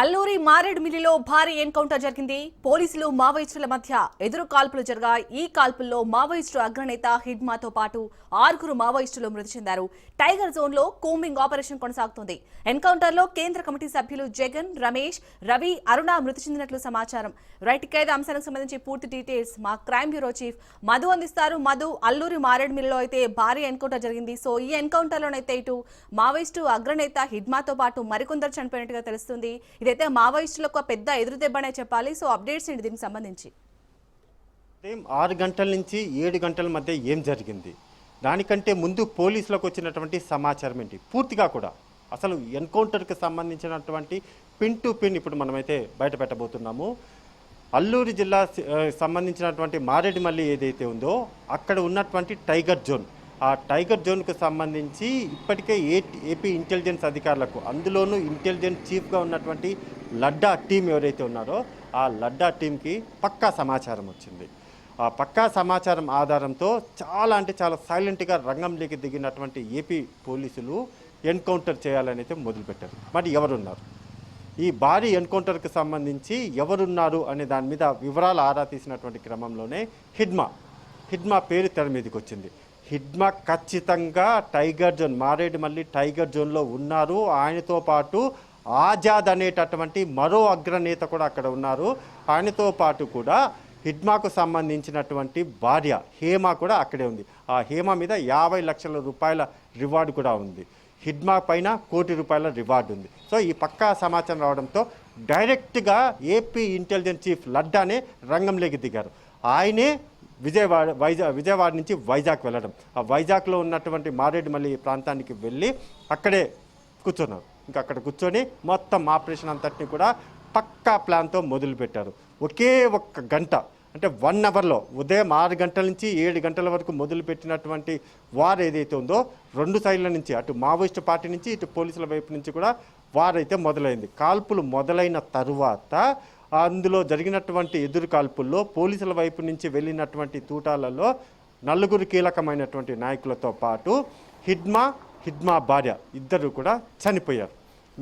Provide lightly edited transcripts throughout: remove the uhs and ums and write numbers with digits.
అల్లూరి మారేడుమిల్లిలో భారీ ఎన్కౌంటర్ జరిగింది. పోలీసులు మావోయిస్టుల మధ్య ఎదురు కాల్పులు జరిగాయి. ఈ కాల్పుల్లో మావోయిస్టు అగ్రనేత హిడ్మాతో పాటు 6 మావోయిస్టులు మృతి చెందారు. టైగర్ జోన్ లో కూంబింగ్ ఆపరేషన్ కొనసాగుతోంది. ఎన్కౌంటర్ లో కేంద్ర కమిటీ సభ్యులు జగన్, రమేష్, రవి, అరుణ మృతి చెందినట్లు సమాచారం. రైట్ ఇక అంశానికి సంబంధించి పూర్తి డీటెయిల్స్ మా క్రైమ్ బ్యూరో చీఫ్ మధు అందిస్తారు. మధు, అల్లూరి మారేడుమిల్లిలో అయితే భారీ ఎన్కౌంటర్ జరిగింది. సో ఈ ఎన్కౌంటర్ లోనైతే ఇటు మావోయిస్టు అగ్రనేత హిడ్మాతో పాటు మరికొందరు చనిపోయినట్టుగా తెలుస్తుంది. ఇదైతే మావోయిస్టులకు పెద్ద ఎదురుదెబ్బనే చెప్పాలి. సో అప్డేట్స్ ఏంటి దీనికి సంబంధించి? 6 గంటల నుంచి 7 గంటల మధ్య ఏం జరిగింది, దానికంటే ముందు పోలీసులకు వచ్చినటువంటి సమాచారం ఏంటి, పూర్తిగా కూడా అసలు ఎన్కౌంటర్కి సంబంధించినటువంటి పిన్ టు పిన్ ఇప్పుడు మనమైతే బయట పెట్టబోతున్నాము. అల్లూరి జిల్లా సంబంధించినటువంటి మారేడుమల్లి ఏదైతే ఉందో అక్కడ ఉన్నటువంటి టైగర్ జోన్, ఆ టైగర్ జోన్కు సంబంధించి ఇప్పటికే ఏపీ ఇంటెలిజెన్స్ అధికారులకు, అందులోనూ ఇంటెలిజెన్స్ చీఫ్గా ఉన్నటువంటి లడ్డా టీం ఎవరైతే ఉన్నారో ఆ లడ్డా టీంకి పక్కా సమాచారం వచ్చింది. ఆ పక్కా సమాచారం ఆధారంతో చాలా సైలెంట్గా రంగంలోకి దిగినటువంటి ఏపీ పోలీసులు ఎన్కౌంటర్ చేయాలని అయితే మొదలుపెట్టారు. మరి ఎవరున్నారు, ఈ భారీ ఎన్కౌంటర్కి సంబంధించి ఎవరున్నారు అనే దాని మీద వివరాలు ఆరా తీసినటువంటి క్రమంలోనే హిడ్మా పేరు తెర మీదకి వచ్చింది. హిడ్మా ఖచ్చితంగా టైగర్ జోన్, మారేడుమల్లి టైగర్ జోన్లో ఉన్నారు. ఆయనతో పాటు ఆజాద్ అనేటటువంటి మరో అగ్రనేత కూడా అక్కడ ఉన్నారు. ఆయనతో పాటు కూడా హిడ్మాకు సంబంధించినటువంటి భార్య హేమ కూడా అక్కడే ఉంది. ఆ హేమ మీద 50 లక్షల రూపాయల రివార్డు కూడా ఉంది. హిడ్మా పైన ₹1 కోటి రివార్డు ఉంది. సో ఈ పక్కా సమాచారం రావడంతో డైరెక్ట్గా ఏపీ ఇంటెలిజెన్స్ చీఫ్ లడ్డానే రంగంలోకి దిగారు. ఆయనే విజయవాడ నుంచి వైజాగ్ వెళ్ళడం, ఆ వైజాగ్లో ఉన్నటువంటి మారేడుమల్లి ప్రాంతానికి వెళ్ళి అక్కడే కూర్చున్నారు. ఇంకా అక్కడ కూర్చొని మొత్తం ఆపరేషన్ అంతటిని కూడా పక్కా ప్లాన్తో మొదలుపెట్టారు. ఒకే ఒక్క గంట అంటే 1 అవర్లో ఉదయం 6 గంటల నుంచి 7 గంటల వరకు మొదలుపెట్టినటువంటి వార్ ఏదైతే ఉందో 2 సైడ్ల నుంచి, అటు మావోయిస్టు పార్టీ నుంచి ఇటు పోలీసుల వైపు నుంచి కూడా వార్ అయితే మొదలైంది. కాల్పులు మొదలైన తరువాత అందులో జరిగినటువంటి ఎదురు కాల్పుల్లో పోలీసుల వైపు నుంచి వెళ్ళినటువంటి తూటాలలో 4 కీలకమైనటువంటి నాయకులతో పాటు హిడ్మా భార్య ఇద్దరు కూడా చనిపోయారు.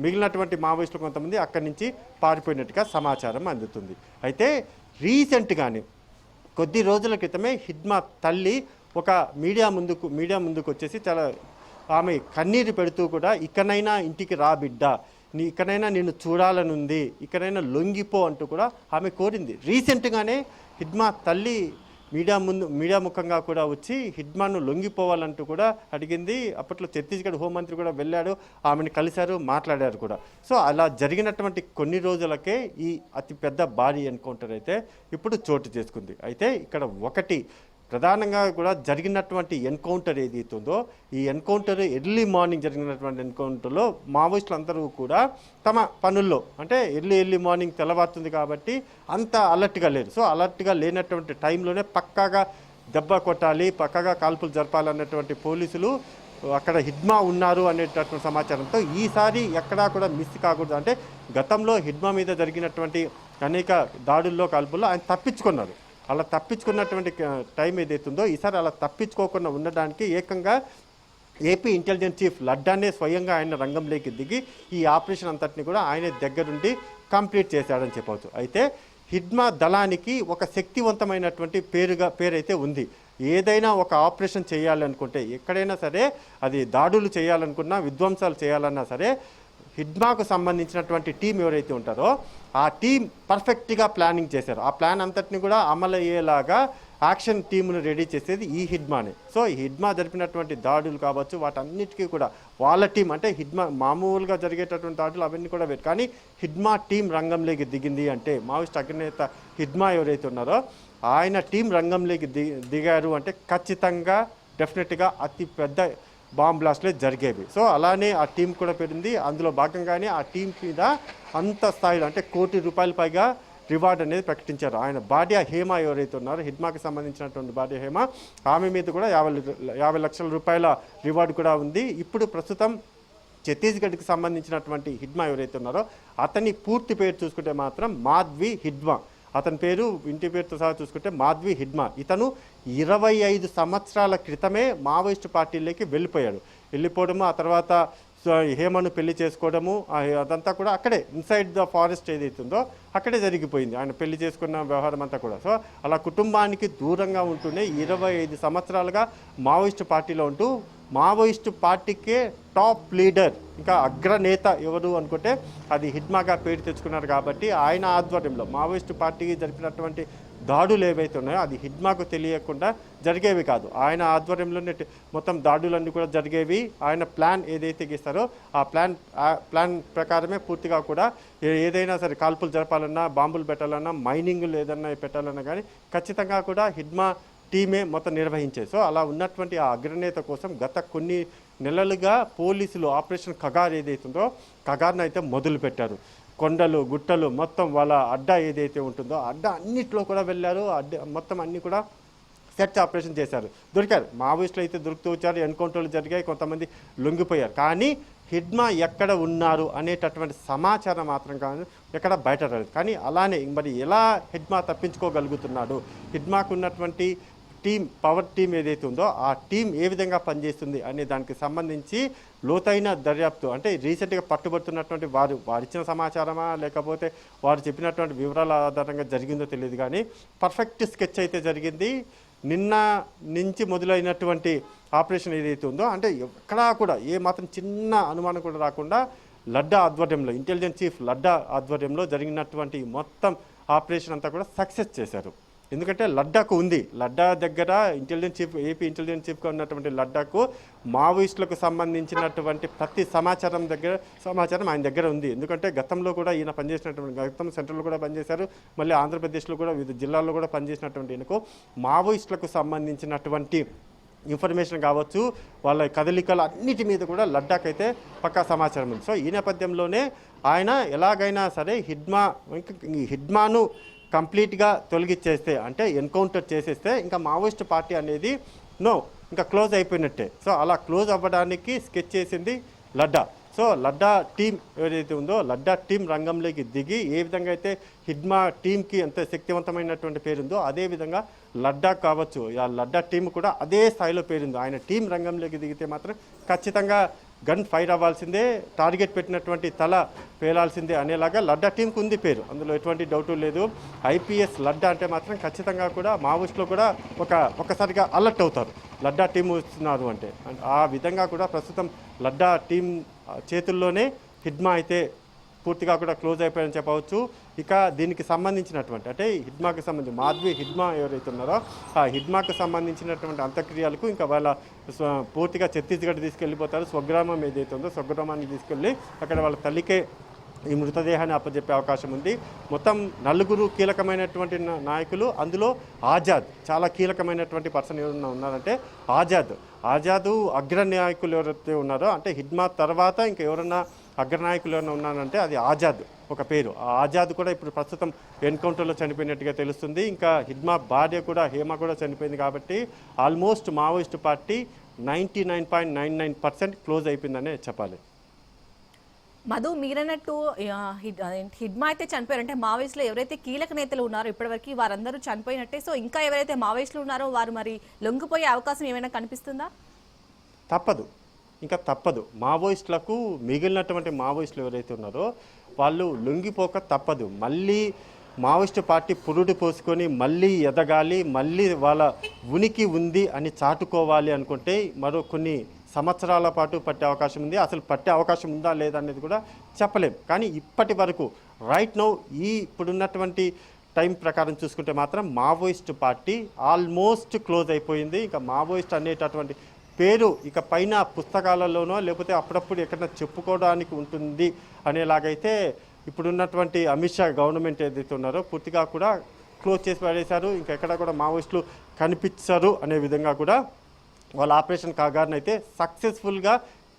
మిగిలినటువంటి మావోయిస్టులు కొంతమంది అక్కడి నుంచి పారిపోయినట్టుగా సమాచారం అందుతుంది. అయితే రీసెంట్గానే కొద్ది రోజుల క్రితమే హిడ్మా తల్లి ఒక మీడియా ముందుకు వచ్చేసి చాలా ఆమె కన్నీరు పెడుతూ కూడా, ఇకనైనా ఇంటికి రా బిడ్డ, ఇకనైనా నిన్ను చూడాలనుంది, ఇకనైనా లొంగిపో అంటూ కూడా ఆమె కోరింది. రీసెంట్గానే హిడ్మా తల్లి మీడియా ముఖంగా కూడా వచ్చి హిడ్మాను లొంగిపోవాలంటూ కూడా అడిగింది. అప్పట్లో ఛత్తీస్గఢ్ హోంమంత్రి కూడా వెళ్ళాడు, ఆమెను కలిశారు, మాట్లాడారు కూడా. సో అలా జరిగినటువంటి కొన్ని రోజులకే ఈ అతిపెద్ద భారీ ఎన్కౌంటర్ అయితే ఇప్పుడు చోటు చేసుకుంది. అయితే ఇక్కడ ఒకటి ప్రధానంగా కూడా జరిగినటువంటి ఎన్కౌంటర్ ఏదైతే ఉందో, ఈ ఎన్కౌంటర్ ఎర్లీ మార్నింగ్ జరిగినటువంటి ఎన్కౌంటర్లో మావోయిస్టులు అందరూ కూడా తమ పనుల్లో, అంటే ఎర్లీ మార్నింగ్ తెల్లవారుతుంది కాబట్టి అంత అలర్ట్గా లేరు. సో అలర్ట్గా లేనటువంటి టైంలోనే పక్కాగా దెబ్బ కొట్టాలి, పక్కాగా కాల్పులు జరపాలన్నటువంటి పోలీసులు అక్కడ హిడ్మా ఉన్నారు అనేటటువంటి సమాచారంతో ఈసారి ఎక్కడా కూడా మిస్ కాకూడదు. అంటే గతంలో హిడ్మా మీద జరిగినటువంటి అనేక దాడుల్లో కాల్పుల్లో ఆయన తప్పించుకున్నారు. అలా తప్పించుకున్నటువంటి టైం ఏదైతుందో ఈసారి అలా తప్పించుకోకుండా ఉండడానికి ఏకంగా ఏపీ ఇంటెలిజెన్స్ చీఫ్ లడ్డానే స్వయంగా ఆయన రంగంలోకి దిగి ఈ ఆపరేషన్ అంతటిని కూడా ఆయన దగ్గరుండి కంప్లీట్ చేశాడని చెప్పవచ్చు. అయితే హిడ్మా దళానికి ఒక శక్తివంతమైనటువంటి పేరైతే ఉంది. ఏదైనా ఒక ఆపరేషన్ చేయాలనుకుంటే, ఎక్కడైనా సరే అది దాడులు చేయాలనుకున్నా, విధ్వంసాలు చేయాలన్నా సరే, హిడ్మాకు సంబంధించినటువంటి టీం ఎవరైతే ఉంటారో ఆ టీం పర్ఫెక్ట్గా ప్లానింగ్ చేశారు. ఆ ప్లాన్ అంతటిని కూడా అమలు అయ్యేలాగా యాక్షన్ టీమును రెడీ చేసేది ఈ హిడ్మానే. సో ఈ హిడ్మా జరిపినటువంటి దాడులు కావచ్చు, వాటన్నిటికీ కూడా వాళ్ళ టీం, అంటే హిడ్మా మామూలుగా జరిగేటటువంటి దాడులు అవన్నీ కూడా వేరు, కానీ హిడ్మా టీం రంగంలోకి దిగింది అంటే, మావోయిస్ట్ అగ్రనేత హిడ్మా ఎవరైతే ఉన్నారో ఆయన టీం రంగంలోకి దిగారు అంటే ఖచ్చితంగా డెఫినెట్గా అతి పెద్ద బాంబ్ బ్లాస్ట్లే జరిగేవి. సో అలానే ఆ టీం కూడా పెరిగింది. అందులో భాగంగానే ఆ టీం మీద అంత స్థాయిలో అంటే ₹1 కోటి పైగా రివార్డ్ అనేది ప్రకటించారు. ఆయన భార్య హేమ ఎవరైతే ఉన్నారో, హిడ్మాకి సంబంధించినటువంటి భార్య హేమ, ఆమె మీద కూడా 50 లక్షల రూపాయల రివార్డు కూడా ఉంది. ఇప్పుడు ప్రస్తుతం ఛత్తీస్గఢ్కి సంబంధించినటువంటి హిడ్మా ఎవరైతే ఉన్నారో అతని పూర్తి పేరు చూసుకుంటే మాత్రం మాధ్వి హిడ్మా. అతని పేరు, ఇంటి పేరుతో సహా చూసుకుంటే మాధ్వి హిడ్మా. ఇతను 25 సంవత్సరాల క్రితమే మావోయిస్టు పార్టీలోకి వెళ్ళిపోయాడు. వెళ్ళిపోవడము, ఆ తర్వాత సో హేమను పెళ్లి చేసుకోవడము అదంతా కూడా అక్కడే ఇన్సైడ్ ద ఫారెస్ట్ ఏదైతుందో అక్కడే జరిగిపోయింది. ఆయన పెళ్లి చేసుకున్న వ్యవహారం అంతా కూడా. సో అలా కుటుంబానికి దూరంగా ఉంటూనే 25 సంవత్సరాలుగా మావోయిస్టు పార్టీలో ఉంటూ మావోయిస్టు పార్టీకే టాప్ లీడర్, ఇంకా అగ్రనేత ఎవరు అనుకుంటే అది హిడ్మాగా పేరు తెచ్చుకున్నారు. కాబట్టి ఆయన ఆధ్వర్యంలో మావోయిస్టు పార్టీకి జరిపినటువంటి దాడులు ఏవైతే ఉన్నాయో అది హిడ్మాకు తెలియకుండా జరిగేవి కాదు. ఆయన ఆధ్వర్యంలోనే మొత్తం దాడులన్నీ కూడా జరిగేవి. ఆయన ప్లాన్ ఏదైతే గీస్తారో ఆ ప్లాన్ ప్రకారమే పూర్తిగా కూడా ఏదైనా సరే కాల్పులు జరపాలన్నా, బాంబులు పెట్టాలన్నా, మైనింగ్లు ఏదన్నా పెట్టాలన్నా కానీ ఖచ్చితంగా కూడా హిడ్మా టీమే మొత్తం నిర్వహించేది. సో అలా ఉన్నటువంటి ఆ అగ్రనేత కోసం గత కొన్ని నెలలుగా పోలీసులు ఆపరేషన్ కగార్ ఏదైతుందో కగార్ను అయితే మొదలుపెట్టారు. కొండలు గుట్టలు మొత్తం వాళ్ళ అడ్డా ఏదైతే ఉంటుందో అడ్డా అన్నిట్లో కూడా వెళ్ళారు. అడ్డా మొత్తం అన్నీ కూడా సెర్చ్ ఆపరేషన్ చేశారు. దొరికారు మావోయిస్టులు అయితే దొరుకుతూ వచ్చారు. ఎన్కౌంటర్లు జరిగాయి, కొంతమంది లొంగిపోయారు. కానీ హిడ్మా ఎక్కడ ఉన్నారు అనేటటువంటి సమాచారం మాత్రం కానీ ఎక్కడ బయట రాలేదు. కానీ అలానే మరి ఎలా హిడ్మా తప్పించుకోగలుగుతున్నాడు, హిడ్మాకు ఉన్నటువంటి పవర్ టీం ఏదైతే ఉందో ఆ టీం ఏ విధంగా పనిచేస్తుంది అనే దానికి సంబంధించి లోతైన దర్యాప్తు, అంటే రీసెంట్గా పట్టుబడుతున్నటువంటి వారిచ్చిన సమాచారమా లేకపోతే వారు చెప్పినటువంటి వివరాల ఆధారంగా జరిగిందో తెలియదు. కానీ పర్ఫెక్ట్ స్కెచ్ అయితే జరిగింది. నిన్న నుంచి మొదలైనటువంటి ఆపరేషన్ ఏదైతే ఉందో అంటే ఎక్కడా కూడా ఏ మాత్రం చిన్న అనుమానం కూడా రాకుండా లడ్డా ఆధ్వర్యంలో, ఇంటెలిజెన్స్ చీఫ్ లడ్డా ఆధ్వర్యంలో జరిగినటువంటి మొత్తం ఆపరేషన్ అంతా కూడా సక్సెస్ చేశారు. ఎందుకంటే లడ్డాకు ఉంది, లడ్డా దగ్గర ఇంటెలిజెన్స్ చీఫ్, ఏపీ ఇంటెలిజెన్స్ చీఫ్గా ఉన్నటువంటి లడ్డాకు మావోయిస్టులకు సంబంధించినటువంటి ప్రతి సమాచారం ఆయన దగ్గర ఉంది. ఎందుకంటే గతంలో కూడా ఈయన పనిచేసినటువంటి, గతం సెంట్రల్లో కూడా పనిచేశారు, మళ్ళీ ఆంధ్రప్రదేశ్లో కూడా వివిధ జిల్లాల్లో కూడా పనిచేసినటువంటి ఈయనకు మావోయిస్టులకు సంబంధించినటువంటి ఇన్ఫర్మేషన్ కావచ్చు, వాళ్ళ కదలికలు అన్నిటి మీద కూడా లడ్డాకైతే పక్కా సమాచారం ఉంది. సో ఈ నేపథ్యంలోనే ఆయన ఎలాగైనా సరే హిడ్మాను కంప్లీట్గా తొలగిచ్చేస్తే, అంటే ఎన్కౌంటర్ చేసేస్తే ఇంకా మావోయిస్ట్ పార్టీ అనేది ఇంకా క్లోజ్ అయిపోయినట్టే. సో అలా క్లోజ్ అవ్వడానికి స్కెచ్ చేసింది లడ్డా. సో లడ్డా టీం ఏదైతే ఉందో లడ్డా టీం రంగంలోకి దిగి ఏ విధంగా అయితే హిడ్మా టీంకి ఎంత శక్తివంతమైనటువంటి పేరుందో అదేవిధంగా లడ్డా కావచ్చు, ఆ లడ్డా టీం కూడా అదే స్థాయిలో పేరుందో. ఆయన టీం రంగంలోకి దిగితే మాత్రం ఖచ్చితంగా గన్ ఫైర్ అవ్వాల్సిందే, టార్గెట్ పెట్టినటువంటి తల పేలాల్సిందే అనేలాగా లడ్డా టీంకి ఉంది పేరు, అందులో ఎటువంటి డౌటు లేదు. ఐపీఎస్ లడ్డా అంటే మాత్రం ఖచ్చితంగా కూడా మావోయిస్టులో కూడా ఒక్కసారిగా అలర్ట్ అవుతారు లడ్డా టీం వస్తున్నారు అంటే. ఆ విధంగా కూడా ప్రస్తుతం లడ్డా టీం చేతుల్లోనే హిడ్మా అయితే పూర్తిగా కూడా క్లోజ్ అయిపోయారని చెప్పవచ్చు. ఇక దీనికి సంబంధించినటువంటి, అంటే హిడ్మాకి సంబంధించి మాధవి హిడ్మా ఎవరైతే ఉన్నారో ఆ హిడ్మాకు సంబంధించినటువంటి అంత్యక్రియలకు ఇంకా వాళ్ళ పూర్తిగా ఛత్తీస్గఢ్ తీసుకెళ్ళిపోతారు. స్వగ్రామం ఏదైతే ఉందో స్వగ్రామాన్ని తీసుకెళ్ళి అక్కడ వాళ్ళ తల్లికే ఈ మృతదేహాన్ని అప్పచెప్పే అవకాశం ఉంది. మొత్తం 4 కీలకమైనటువంటి నాయకులు, అందులో ఆజాద్ చాలా కీలకమైనటువంటి పర్సన్ ఎవరన్నా ఉన్నారంటే ఆజాదు అగ్రనాయకులు ఎవరైతే ఉన్నారో, అంటే హిడ్మా తర్వాత ఇంకా ఎవరన్నా అగ్రనాయకులు ఎవరైనా ఉన్నారంటే అది ఆజాద్ ఒక పేరు. ఆ ఆజాద్ కూడా ఇప్పుడు ప్రస్తుతం ఎన్కౌంటర్లో చనిపోయినట్టుగా తెలుస్తుంది. ఇంకా హిడ్మా భార్య కూడా హేమ కూడా చనిపోయింది. కాబట్టి ఆల్మోస్ట్ మావోయిస్ట్ పార్టీ 99.99% క్లోజ్ అయిపోయిందనే చెప్పాలి. మధు, మీరన్నట్టు హిడ్మా అయితే చనిపోయారు, అంటే మావోయిస్టులు ఎవరైతే కీలక నేతలు ఉన్నారో ఇప్పటివరకు వారందరూ చనిపోయినట్టే. సో ఇంకా ఎవరైతే మావోయిస్టులు ఉన్నారో వారు మరి లొంగిపోయే అవకాశం ఏమైనా కనిపిస్తుందా? తప్పదు. మావోయిస్టులకు మిగిలినటువంటి మావోయిస్టులు ఎవరైతే ఉన్నారో వాళ్ళు లొంగిపోక తప్పదు. మళ్ళీ మావోయిస్టు పార్టీ పురుడు పోసుకొని మళ్ళీ ఎదగాలి, మళ్ళీ వాళ్ళ ఉనికి ఉంది అని చాటుకోవాలి అనుకుంటే మరో కొన్ని సంవత్సరాల పాటు పట్టే అవకాశం ఉంది. అసలు పట్టే అవకాశం ఉందా లేదా అనేది కూడా చెప్పలేం. కానీ ఇప్పటి వరకు రైట్ నౌ ఇప్పుడున్నటువంటి టైం ప్రకారం చూసుకుంటే మాత్రం మావోయిస్ట్ పార్టీ ఆల్మోస్ట్ క్లోజ్ అయిపోయింది. ఇంకా మావోయిస్ట్ అనేటటువంటి పేరు ఇక పైన పుస్తకాలలోనో లేకపోతే అప్పుడప్పుడు ఎక్కడైనా చెప్పుకోవడానికి ఉంటుంది అనేలాగైతే ఇప్పుడున్నటువంటి అమిత్ షా గవర్నమెంట్ ఏదైతే ఉన్నారో పూర్తిగా కూడా క్లోజ్ చేసి పడేశారు. ఇంకా ఎక్కడ కూడా మావోయిస్టులు కనిపించరు అనే విధంగా కూడా వాళ్ళ ఆపరేషన్ కాగారిని అయితే సక్సెస్ఫుల్గా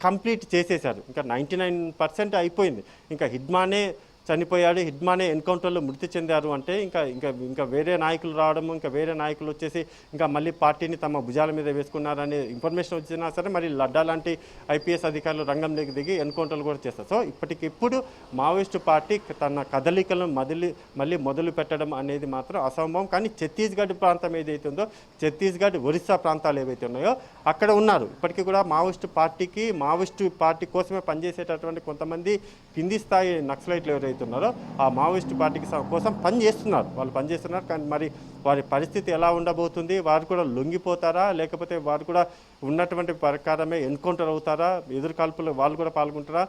కంప్లీట్ చేసేశారు. ఇంకా 99% అయిపోయింది. ఇంకా హిడ్మానే చనిపోయాడు, హిడ్మానే ఎన్కౌంటర్లో మృతి చెందారు అంటే ఇంకా ఇంకా ఇంకా వేరే నాయకులు రావడము, ఇంకా వేరే నాయకులు వచ్చేసి ఇంకా మళ్ళీ పార్టీని తమ భుజాల మీద వేసుకున్నారనే ఇన్ఫర్మేషన్ వచ్చినా సరే మరి లడ్డా లాంటి ఐపీఎస్ అధికారులు రంగంలోకి దిగి ఎన్కౌంటర్లు కూడా చేస్తారు. సో ఇప్పటికిప్పుడు మావోయిస్టు పార్టీ తన కదలికలను మళ్ళీ మొదలు పెట్టడం అనేది మాత్రం అసంభవం. కానీ ఛత్తీస్గఢ్ ప్రాంతం ఏదైతే ఉందో, ఛత్తీస్గఢ్ ఒరిస్సా ప్రాంతాలు ఏవైతే ఉన్నాయో అక్కడ ఉన్నారు. ఇప్పటికీ కూడా మావోయిస్టు పార్టీ కోసమే పనిచేసేటటువంటి కొంతమంది కింది స్థాయి నక్సలైట్లు ఎవరైతే ఉన్నారో ఆ మావోయిస్టు పార్టీకి కోసం వాళ్ళు పనిచేస్తున్నారు. కానీ మరి వారి పరిస్థితి ఎలా ఉండబోతుంది, వారు కూడా లొంగిపోతారా, లేకపోతే వారు కూడా ఉన్నటువంటి ప్రకారమే ఎన్కౌంటర్ అవుతారా, ఎదురుకాల్పులు వాళ్ళు కూడా పాల్గొంటారా,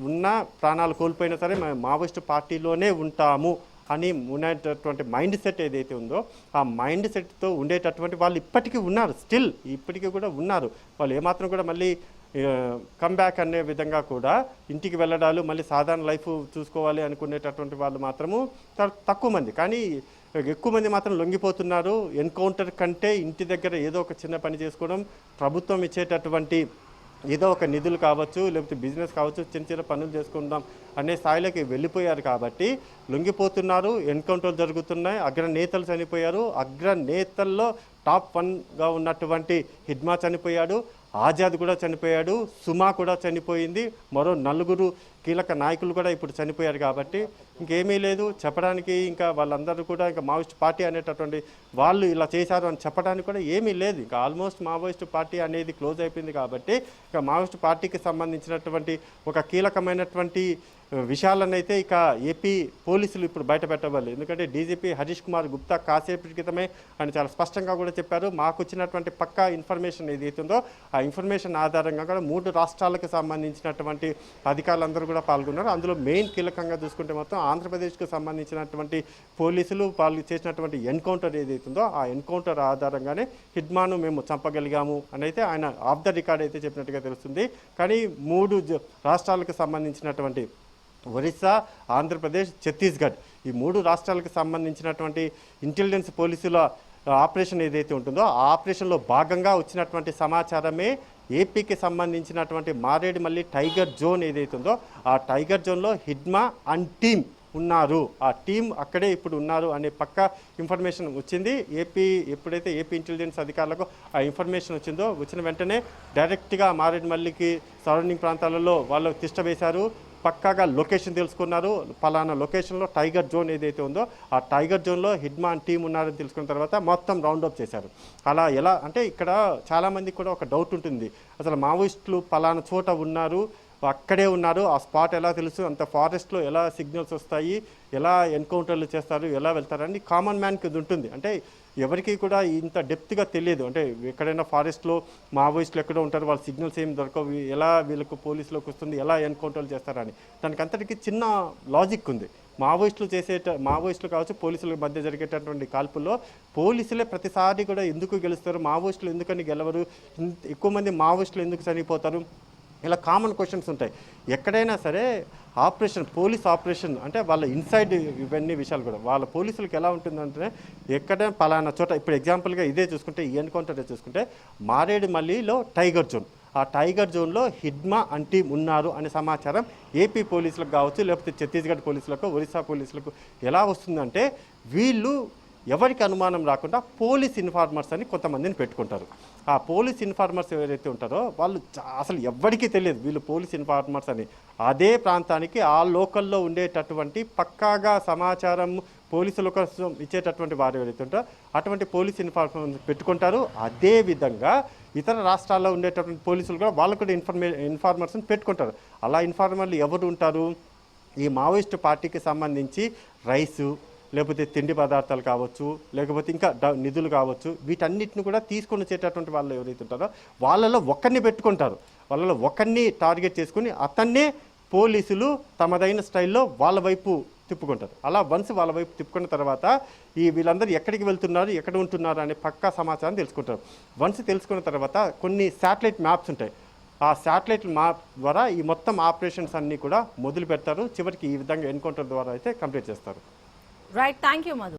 ఉన్న ప్రాణాలు కోల్పోయినా సరే మేము మావోయిస్టు పార్టీలోనే ఉంటాము అని ఉండేటటువంటి మైండ్ సెట్ ఏదైతే ఉందో ఆ మైండ్ సెట్తో ఉండేటటువంటి వాళ్ళు ఇప్పటికీ ఉన్నారు, ఇప్పటికీ కూడా ఉన్నారు. వాళ్ళు ఏమాత్రం కూడా మళ్ళీ కమ్బ్యాక్ అనే విధంగా కూడా ఇంటికి వెళ్ళడాలు, మళ్ళీ సాధారణ లైఫ్ చూసుకోవాలి అనుకునేటటువంటి వాళ్ళు మాత్రము తక్కువ మంది. కానీ ఎక్కువ మంది మాత్రం లొంగిపోతున్నారు. ఎన్కౌంటర్ కంటే ఇంటి దగ్గర ఏదో ఒక చిన్న పని చేసుకోవడం, ప్రభుత్వం ఇచ్చేటటువంటి ఏదో ఒక నిధులు కావచ్చు, లేకపోతే బిజినెస్ కావచ్చు, చిన్న పనులు చేసుకుందాం అనే స్థాయిలోకి వెళ్ళిపోయారు కాబట్టి లొంగిపోతున్నారు. ఎన్కౌంటర్లు జరుగుతున్నాయి, అగ్రనేతలు చనిపోయారు. అగ్రనేతల్లో టాప్ 1గా ఉన్నటువంటి హిడ్మా చనిపోయాడు, ఆజాద్ కూడా చనిపోయాడు, సుమా కూడా చనిపోయింది, మరో 4 కీలక నాయకులు కూడా ఇప్పుడు చనిపోయారు. కాబట్టి ఇంకేమీ లేదు చెప్పడానికి. ఇంకా వాళ్ళందరూ కూడా ఇంకా మావోయిస్ట్ పార్టీ అనేటటువంటి వాళ్ళు ఇలా చేశారు అని చెప్పడానికి కూడా ఏమీ లేదు. ఇంకా ఆల్మోస్ట్ మావోయిస్ట్ పార్టీ అనేది క్లోజ్ అయిపోయింది. కాబట్టి ఇంకా మావోయిస్ట్ పార్టీకి సంబంధించినటువంటి ఒక కీలకమైనటువంటి విషయాలనైతే ఇక ఏపీ పోలీసులు ఇప్పుడు బయట పెట్టవాలి. ఎందుకంటే డీజీపీ హరీష్ కుమార్ గుప్తా కాసేపటి క్రితమే ఆయన చాలా స్పష్టంగా కూడా చెప్పారు, మాకు వచ్చినటువంటి పక్కా ఇన్ఫర్మేషన్ ఏదైతుందో ఆ ఇన్ఫర్మేషన్ ఆధారంగా కూడా 3 రాష్ట్రాలకు సంబంధించినటువంటి అధికారులందరూ కూడా పాల్గొన్నారు. అందులో మెయిన్ కీలకంగా చూసుకుంటే మొత్తం ఆంధ్రప్రదేశ్కు సంబంధించినటువంటి పోలీసులు చేసినటువంటి ఎన్కౌంటర్ ఏదైతుందో ఆ ఎన్కౌంటర్ ఆధారంగానే హిడ్మాను మేము చంపగలిగాము అని అయితే ఆయన ఆఫ్ ద రికార్డ్ అయితే చెప్పినట్టుగా తెలుస్తుంది. కానీ 3 రాష్ట్రాలకు సంబంధించినటువంటి ఒరిస్సా, ఆంధ్రప్రదేశ్, ఛత్తీస్గఢ్ ఈ 3 రాష్ట్రాలకు సంబంధించినటువంటి ఇంటెలిజెన్స్ పోలీసుల ఆపరేషన్ ఏదైతే ఉంటుందో ఆ ఆపరేషన్లో భాగంగా వచ్చినటువంటి సమాచారమే ఏపీకి సంబంధించినటువంటి మారేడుమల్లి టైగర్ జోన్ ఏదైతే ఉందో ఆ టైగర్ జోన్లో హిడ్మా అండ్ టీమ్ ఉన్నారు, ఆ టీం అక్కడే ఇప్పుడు ఉన్నారు అనే పక్కా ఇన్ఫర్మేషన్ వచ్చింది. ఎప్పుడైతే ఏపీ ఇంటెలిజెన్స్ అధికారులకు ఆ ఇన్ఫర్మేషన్ వచ్చిన వెంటనే డైరెక్ట్గా మారేడుమల్లికి సరౌండింగ్ ప్రాంతాలలో వాళ్ళు తిష్ట వేశారు, పక్కాగా లొకేషన్ తెలుసుకున్నారు. పలానా లొకేషన్లో టైగర్ జోన్ ఏదైతే ఉందో ఆ టైగర్ జోన్లో హిడ్మా టీం ఉన్నారని తెలుసుకున్న తర్వాత మొత్తం రౌండప్ చేశారు. అలా ఎలా అంటే ఇక్కడ చాలామందికి కూడా ఒక డౌట్ ఉంటుంది, అసలు మావోయిస్టులు పలానా చోట ఉన్నారు, అక్కడే ఉన్నారు, ఆ స్పాట్ ఎలా తెలుసు, అంత ఫారెస్ట్లో ఎలా సిగ్నల్స్ వస్తాయి, ఎలా ఎన్కౌంటర్లు చేస్తారు, ఎలా వెళ్తారని కామన్ మ్యాన్కి ఇది ఉంటుంది. అంటే ఎవరికి కూడా ఇంత డెప్త్గా తెలియదు. అంటే ఎక్కడైనా ఫారెస్ట్లో మావోయిస్టులు ఎక్కడో ఉంటారు, వాళ్ళ సిగ్నల్స్ ఏమి దొరకవు, ఎలా వీళ్ళకు పోలీసులోకి వస్తుంది, ఎలా ఎన్కౌంటర్లు చేస్తారని దానికి అంతటికి చిన్న లాజిక్ ఉంది. మావోయిస్టులు కావచ్చు పోలీసుల మధ్య జరిగేటటువంటి కాల్పుల్లో పోలీసులే ప్రతిసారి కూడా ఎందుకు గెలుస్తారు, మావోయిస్టులు ఎందుకని గెలవరు, ఎక్కువ మంది మావోయిస్టులు ఎందుకు చనిపోతారు, ఇలా కామన్ క్వశ్చన్స్ ఉంటాయి. ఎక్కడైనా సరే పోలీస్ ఆపరేషన్ అంటే వాళ్ళ ఇన్సైడ్ ఇవన్నీ విషయాలు కూడా వాళ్ళ పోలీసులకు ఎలా ఉంటుందంటే ఎక్కడైనా పలానా చోట, ఇప్పుడు ఎగ్జాంపుల్గా ఇదే చూసుకుంటే ఈ ఎన్కౌంటర్ చూసుకుంటే మారేడుమల్లిలో టైగర్ జోన్, ఆ టైగర్ జోన్లో హిడ్మా అండ్ టీం ఉన్నారు అనే సమాచారం ఏపీ పోలీసులకు కావచ్చు, లేకపోతే ఛత్తీస్గఢ్ పోలీసులకు, ఒరిస్సా పోలీసులకు ఎలా వస్తుందంటే వీళ్ళు ఎవరికి అనుమానం రాకుండా పోలీస్ ఇన్ఫార్మర్స్ అని కొంతమందిని పెట్టుకుంటారు. ఆ పోలీస్ ఇన్ఫార్మర్స్ ఎవరైతే ఉంటారో వాళ్ళు అసలు ఎవ్వరికీ తెలియదు వీళ్ళు పోలీస్ ఇన్ఫార్మర్స్ అని. అదే ప్రాంతానికి ఆ లోకల్లో ఉండేటటువంటి పక్కాగా సమాచారం పోలీసుల కోసం ఇచ్చేటటువంటి వారు ఎవరైతే ఉంటారో అటువంటి పోలీస్ ఇన్ఫార్మర్స్ పెట్టుకుంటారు. అదేవిధంగా ఇతర రాష్ట్రాల్లో ఉండేటటువంటి పోలీసులు కూడా వాళ్ళు కూడా ఇన్ఫార్మర్స్ని పెట్టుకుంటారు. అలా ఇన్ఫార్మర్లు ఎవరు ఉంటారు, ఈ మావోయిస్టు పార్టీకి సంబంధించి రైసు, లేకపోతే తిండి పదార్థాలు కావచ్చు, లేకపోతే ఇంకా నిధులు కావచ్చు, వీటన్నిటిని కూడా తీసుకొని వచ్చేటటువంటి వాళ్ళు ఎవరైతే ఉంటారో వాళ్ళలో ఒకరిని పెట్టుకుంటారు. వాళ్ళలో ఒకరిని టార్గెట్ చేసుకుని అతన్నే పోలీసులు తమదైన స్టైల్లో వాళ్ళ వైపు తిప్పుకుంటారు. అలా వన్స్ వాళ్ళ వైపు తిప్పుకున్న తర్వాత వీళ్ళందరూ ఎక్కడికి వెళ్తున్నారు, ఎక్కడ ఉంటున్నారు అనే పక్కా సమాచారం తెలుసుకుంటారు. వన్స్ తెలుసుకున్న తర్వాత కొన్ని శాటిలైట్ మ్యాప్స్ ఉంటాయి, ఆ శాటిలైట్ మ్యాప్ ద్వారా ఈ మొత్తం ఆపరేషన్స్ అన్నీ కూడా మొదలు పెడతారు. చివరికి ఈ విధంగా ఎన్కౌంటర్ ద్వారా అయితే కంప్లీట్ చేస్తారు. Right, thank you Madhu.